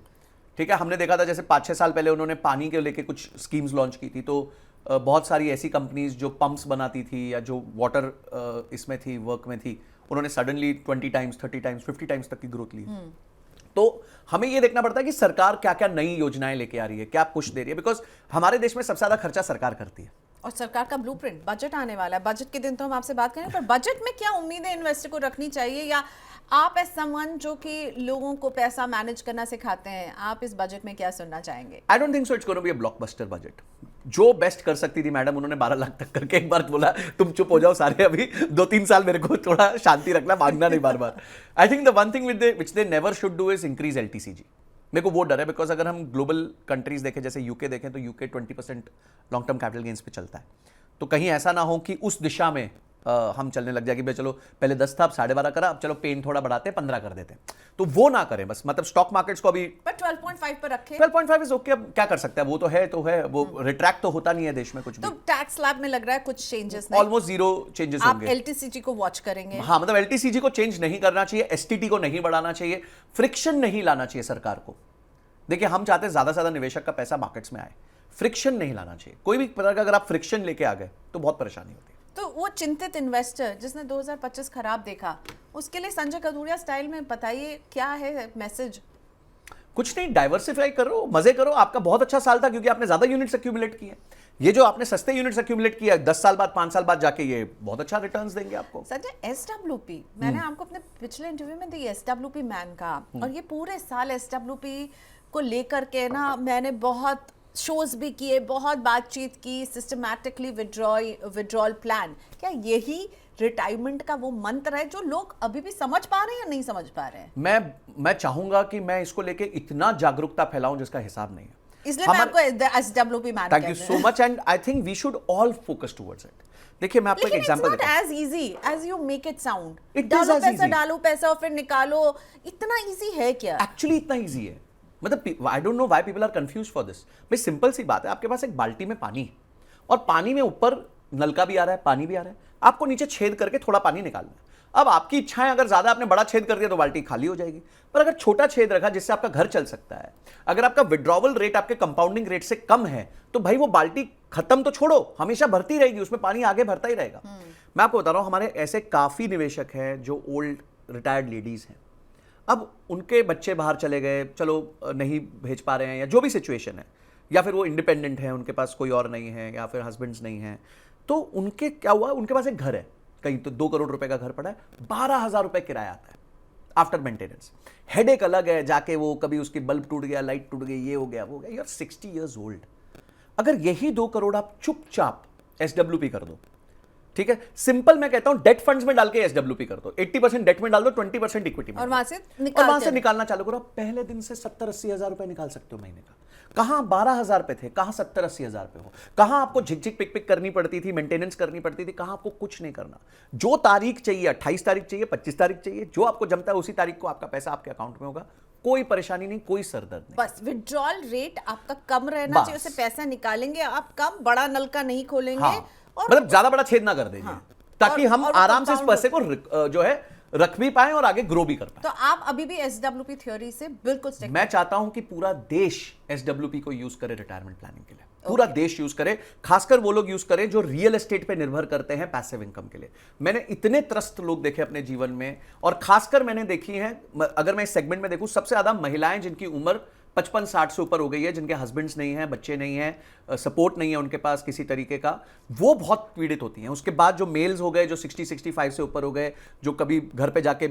ठीक है। हमने देखा था जैसे 5-6 साल पहले उन्होंने पानी के लेके कुछ स्कीम्स लॉन्च की थी, तो बहुत सारी ऐसी कंपनीज जो पंप्स बनाती थी या जो वाटर इसमें थी, वर्क में थी, उन्होंने सडनली 20 टाइम्स, 30 टाइम्स, 50 टाइम्स तक की ग्रोथ ली। तो हमें यह देखना पड़ता है कि सरकार क्या क्या नई योजनाएं लेके आ रही है, क्या पुश दे रही है, बिकॉज हमारे देश में सबसे ज्यादा खर्चा सरकार करती है। और सरकार का ब्लूप्रिंट बजट आने वाला है, बजट के दिन तो हम आपसे बात करेंगे, पर बजट में क्या उम्मीदें इन्वेस्टर को रखनी चाहिए, या आप एज समवन जो कि लोगों को पैसा मैनेज करना सिखाते हैं, आप इस बजट में क्या सुनना चाहेंगे? आई don't think so it's gonna be a blockbuster budget. जो बेस्ट कर सकती थी मैडम, उन्होंने 12 लाख तक करके एक बार बोला तुम चुप हो जाओ सारे, अभी 2-3 साल मेरे को थोड़ा शांति रखना, मांगना नहीं बार बार। I think the one thing which they never should do is increase LTCG। मेरे को वो डर है, बिकॉज अगर हम ग्लोबल कंट्रीज देखें, जैसे यूके देखें, तो UK 20% long term capital gains पे चलता है। तो कहीं ऐसा ना हो कि उस दिशा में हम चलने लग जाए कि भाई चलो पहले 10 था, अब 12.5 करा, अब चलो पेन थोड़ा बढ़ाते हैं, 15 कर देते हैं। तो वो ना करें बस। मतलब स्टॉक मार्केट्स को अभी पर 12.5 पर रखें। 12.5 इज ओके। अब क्या कर सकता है, वो तो है, वो रिट्रैक्ट तो होता नहीं है देश में कुछ भी। तो टैक्स स्लैब में लग रहा है कुछ चेंजेस नहीं, ऑलमोस्ट जीरो चेंजेस होंगे। आप LTCG को वॉच करेंगे? हाँ, मतलब LTCG को चेंज नहीं करना चाहिए, STT को नहीं बढ़ाना चाहिए, फ्रिक्शन नहीं लाना चाहिए सरकार को। देखिए हम चाहते हैं ज्यादा से ज्यादा निवेशक का पैसा मार्केट्स में आए, फ्रिक्शन नहीं लाना चाहिए। कोई भी प्रकार का अगर आप फ्रिक्शन लेके आ गए तो बहुत परेशानी होती है। तो वो चिंतित इन्वेस्टर जिसने 2025 खराब देखा, उसके लिए संजय कदूरिया स्टाइल में बताइए क्या है मैसेज? कुछ नहीं, डाइवर्सिफाई करो, मजे करो। आपका बहुत अच्छा साल था क्योंकि आपने ज्यादा यूनिट्स एक्यूमुलेट किए। ये जो आपने सस्ते यूनिट्स एक्यूमुलेट किया, 10 साल बाद, 5 साल बाद जाके ये बहुत अच्छा रिटर्न्स देंगे आपको। संजय, SWP मैंने आपको अपने पिछले इंटरव्यू में दी SWP मैन का, और ये पूरे साल SWP को लेकर के ना मैंने बहुत शोज भी किए, बहुत बातचीत की, सिस्टमैटिकली विड्रॉल प्लान। क्या यही रिटायरमेंट का वो मंत्र है जो लोग अभी भी समझ पा रहे हैं या नहीं समझ पा रहे हैं? मैं चाहूंगा कि मैं इसको लेके इतना जागरूकता फैलाऊं जिसका हिसाब नहीं है, इसलिए मैं आपको SWP man thank you so much, and I think we should all focus towards it. देखिए मैं आपको एक एग्जांपल देता हूं। As easy as you make it sound. डालो पैसा, डालो पैसा और फिर निकालो, इतना इजी है क्या? एक्चुअली इतना इजी है। मतलब I don't know why people are confuse for this. भाई सिंपल सी बात है, आपके पास एक बाल्टी में पानी है और पानी में ऊपर नलका भी आ रहा है, पानी भी आ रहा है, आपको नीचे छेद करके थोड़ा पानी निकालना है। अब आपकी इच्छाएं, अगर ज्यादा आपने बड़ा छेद कर दिया तो बाल्टी खाली हो जाएगी, पर अगर छोटा छेद रखा जिससे आपका घर चल सकता है, अगर आपका विड्रॉवल रेट आपके कंपाउंडिंग रेट से कम है, तो भाई वो बाल्टी खत्म तो छोड़ो, हमेशा भरती रहेगी, उसमें पानी आगे भरता ही रहेगा। मैं आपको बता रहा हूं, हमारे ऐसे काफी निवेशक हैं जो ओल्ड रिटायर्ड लेडीज हैं, अब उनके बच्चे बाहर चले गए, चलो नहीं भेज पा रहे हैं या जो भी सिचुएशन है, या फिर वो इंडिपेंडेंट है, उनके पास कोई और नहीं है, या फिर हस्बैंड्स नहीं है, तो उनके क्या हुआ, उनके पास एक घर है कहीं, तो 2 करोड़ रुपए का घर पड़ा है, 12,000 रुपए किराया आता है आफ्टर मेंटेनेंस। हेडेक अलग है, जाके वो कभी उसकी बल्ब टूट गया, लाइट टूट गई, ये हो गया, वो हो गया। You are 60 years old. अगर यही 2 करोड़ आप चुपचाप SWP कर दो, ठीक है, सिंपल मैं कहता हूं डेट फंड्स में डाल के SWP कर दो, 80% डेट में डाल दो, 20% इक्विटी में, और वहां से निकालना चालू करो। पहले दिन से 70-80 हजार रुपए निकाल सकते हो महीने का। कहां 12,000 पे थे, कहां 70-80 हजार पे हो, कहां आपको झिक-झिक पिक-पिक करनी पड़ती थी, मेंटेनेंस करनी पड़ती थी, कहां आपको कुछ नहीं करना। जो तारीख चाहिए, 28 तारीख चाहिए, 25 तारीख चाहिए, जो आपको जमता है उसी तारीख को आपका पैसा आपके अकाउंट में होगा। कोई परेशानी नहीं, कोई सरदर्द नहीं। बस विड्रॉल रेट आपका कम रहना चाहिए, उससे पैसा निकालेंगे आप कम, बड़ा नल का नहीं खोलेंगे। हाँ, और मतलब ज्यादा बड़ा छेद ना कर दीजिए, ताकि हम और आराम से इस compound पैसे को जो है रख भी पाए और आगे ग्रो भी कर पाए। तो आप अभी भी SWP थ्योरी से बिल्कुल stick मैं चाहता हूं कि पूरा देश SWP को यूज करे रिटायरमेंट प्लानिंग के लिए, पूरा देश यूज करे, खासकर वो लोग यूज करें जो रियल एस्टेट पे निर्भर करते हैं पैसिव इनकम के लिए। मैंने इतने त्रस्त लोग देखे अपने जीवन में, और खासकर मैंने देखी हैं, अगर मैं इस सेगमेंट में देखूं, सबसे ज्यादा महिलाएं जिनकी उम्र 55-60 से ऊपर हो गई है, जिनके हस्बैंड्स नहीं हैं, बच्चे नहीं हैं, सपोर्ट नहीं है उनके पास किसी तरीके का, वो बहुत पीड़ित होती हैं। उसके बाद जो मेल्स हो गए, जो 60-65 से ऊपर हो गए, जो कभी घर पे जाके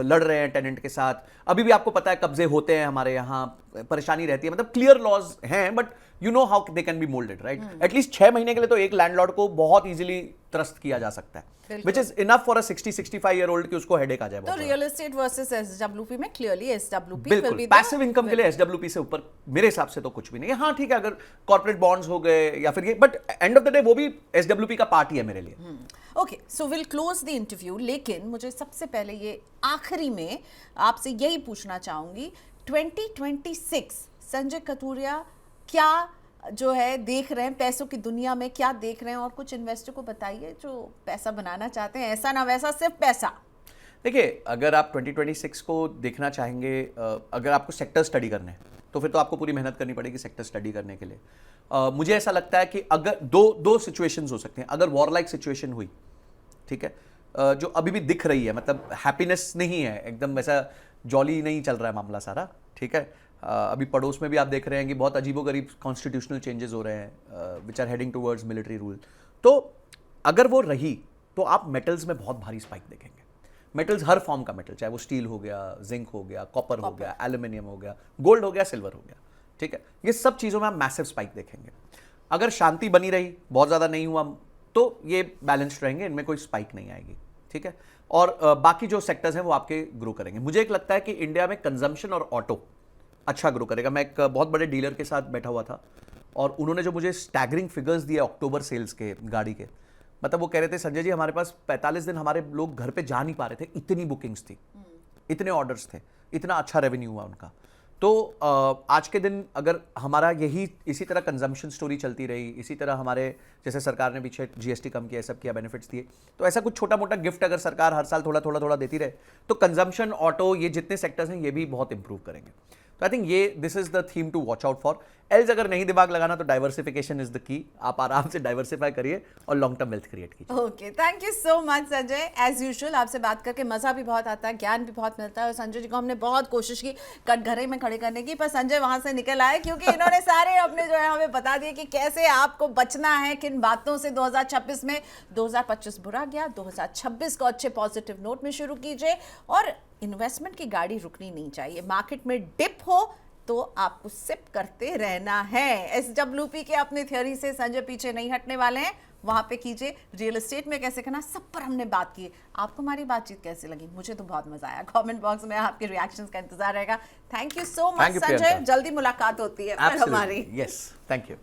लड़ रहे हैं टेनेंट के साथ, अभी भी आपको पता है कब्जे होते हैं हमारे यहाँ, परेशानी रहती है, मतलब क्लियर लॉज हैं, but you know how they can be moulded, right. At least 6 महीने के लिए तो एक लैंडलॉर्ड को बहुत इजीली त्रस्त किया जा सकता है, which is enough for a 60-65 year old कि उसको हेडेक आ जाए। तो रियल एस्टेट वर्सेस SWP में क्लियरली SWP बिल्कुल पैसिव इनकम के लिए SWP से ऊपर मेरे हिसाब से तो कुछ भी नहीं है। हाँ ठीक है, अगर कॉर्पोरेट बॉन्ड्स हो गए या फिर ये, but end of the day वो भी SWP का पार्ट ही है मेरे लिए। Okay, so will close the interview, लेकिन मुझे सबसे पहले ये आखिरी में आपसे यही पूछना चाहूंगी, 2026 संजय कथुरिया क्या जो है देख रहे हैं, पैसों की दुनिया में क्या देख रहे हैं, और कुछ इन्वेस्टर को बताइए जो पैसा बनाना चाहते हैं, ऐसा ना वैसा, सिर्फ पैसा। देखिए, अगर आप 2026 को देखना चाहेंगे, अगर आपको सेक्टर स्टडी करने हैं, तो फिर तो आपको पूरी मेहनत करनी पड़ेगी सेक्टर स्टडी करने के लिए। मुझे ऐसा लगता है कि अगर दो सिचुएशंस हो सकते हैं। अगर वॉर लाइक सिचुएशन हुई, ठीक है, जो अभी भी दिख रही है, मतलब हैप्पीनेस नहीं है, एकदम वैसा जॉली नहीं चल रहा है मामला सारा, ठीक है। अभी पड़ोस में भी आप देख रहे हैं कि बहुत अजीबोगरीब कॉन्स्टिट्यूशनल चेंजेस हो रहे हैं, which are heading towards military rule. तो अगर वो रही तो आप मेटल्स में बहुत भारी स्पाइक देखेंगे। मेटल्स, हर फॉर्म का मेटल, चाहे वो स्टील हो गया, जिंक हो गया, कॉपर हो गया, एल्यूमिनियम हो गया, गोल्ड हो गया, सिल्वर हो गया, ठीक है, ये सब चीज़ों में आप मैसिव स्पाइक देखेंगे। अगर शांति बनी रही, बहुत ज़्यादा नहीं हुआ, तो ये बैलेंस्ड रहेंगे, इनमें कोई स्पाइक नहीं आएगी, ठीक है। और बाकी जो सेक्टर्स हैं वो आपके ग्रो करेंगे। मुझे एक लगता है कि इंडिया में कंजम्पशन और ऑटो अच्छा ग्रो करेगा। मैं एक बहुत बड़े डीलर के साथ बैठा हुआ था, और उन्होंने जो मुझे स्टैगरिंग फिगर्स दिए अक्टूबर सेल्स के गाड़ी के, मतलब वो कह रहे थे, संजय जी हमारे पास 45 दिन हमारे लोग घर पे जा नहीं पा रहे थे, इतनी बुकिंग्स थी, इतने ऑर्डर्स थे, इतना अच्छा रेवेन्यू हुआ उनका। तो आज के दिन अगर हमारा इसी तरह कंजम्पशन स्टोरी चलती रही, इसी तरह हमारे, जैसे सरकार ने पीछे GST कम किया, सब किया, बेनिफिट्स दिए, तो ऐसा कुछ छोटा मोटा गिफ्ट अगर सरकार हर साल थोड़ा थोड़ा देती रहे, तो कंजम्पशन, ऑटो, ये जितने सेक्टर्स हैं ये भी बहुत इंप्रूव करेंगे। तो I think this is the theme to watch out for. Else अगर नहीं दिमाग लगाना तो डाइवर्सिफिकेशन इज द की। आप आराम से डाइवर्सिफाई करिए और लॉन्ग टर्म वेल्थ क्रिएट कीजिए। Okay, thank you so much Sanjay. As usual आपसे बात करके मजा भी बहुत आता है, ज्ञान भी बहुत मिलता है, और संजय जी को हमने बहुत कोशिश की कटघरे में खड़े करने की, पर संजय वहां से निकल आए, क्योंकि इन्होंने सारे अपने जो है हमें बता दिए कि कैसे आपको बचना है, किन बातों से 2026 में। 2025 बुरा गया, 2026 को अच्छे पॉजिटिव नोट में शुरू कीजिए, और इन्वेस्टमेंट की गाड़ी रुकनी नहीं चाहिए। मार्केट में डिप हो तो आपको सिप करते रहना है। SWP के अपने थ्योरी से संजय पीछे नहीं हटने वाले हैं, वहां पे कीजिए। रियल एस्टेट में कैसे करना, सब पर हमने बात की। आपको हमारी बातचीत कैसी लगी? मुझे तो बहुत मजा आया। कमेंट बॉक्स में आपके रिएक्शंस का इंतजार रहेगा। Thank you so much Sanjay, जल्दी मुलाकात होती है हमारी। Yes, thank you.